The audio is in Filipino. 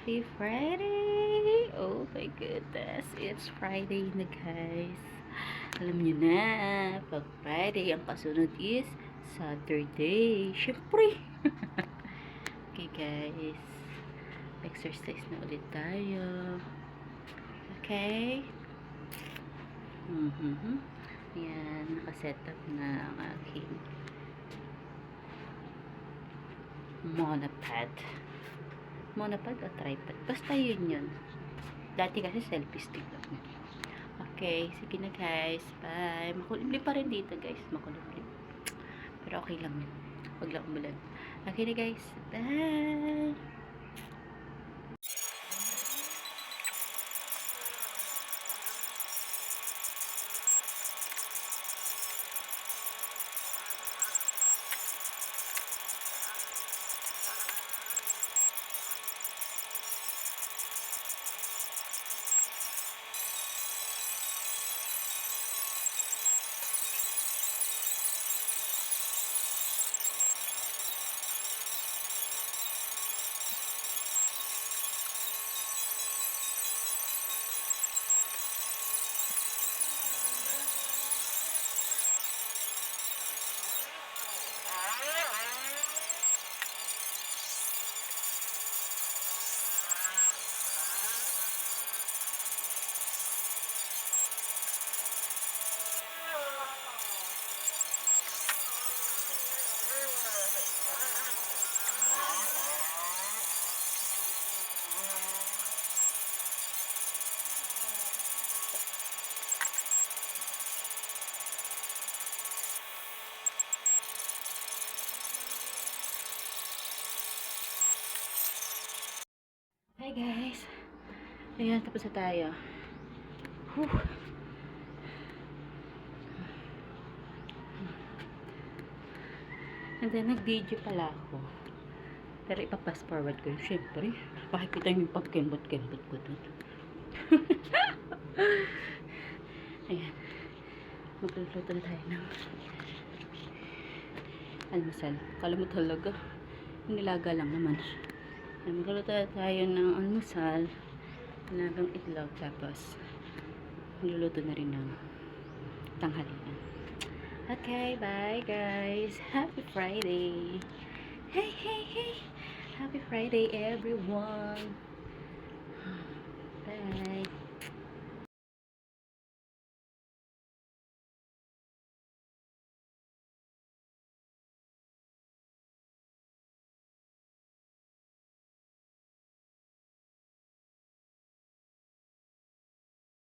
Happy Friday! Oh my goodness, it's Friday na guys. Alam niyo na, pag Friday, ang kasunod is Saturday. Syempre! Okay guys, exercise na ulit tayo. Okay? Yan, nakasetup na ang aking monopod o tripod. Basta yun. Dati kasi selfie stick lang. Okay, sige na guys. Bye. Makulimlim pa rin dito guys. Makulimlim. Pero okay lang yun. Huwag lang umulan. Okay na guys. Bye. Hi guys. Ayan, tapos na tayo. Whew. And then, nag-video pala ako. Pero ipapass forward ko yun. Siyempre, pakikita yung pagkembot-kembot ko dun. Ayan. Magluluto na tayo ng almusal. Kala mo talaga. Nilaga lang naman. Ayan, magluluto na tayo ng almusal. Nagang itlog. Tapos, magluluto na rin ng tanghalian. Okay, bye guys. Happy Friday. Hey. Happy Friday everyone. Bye.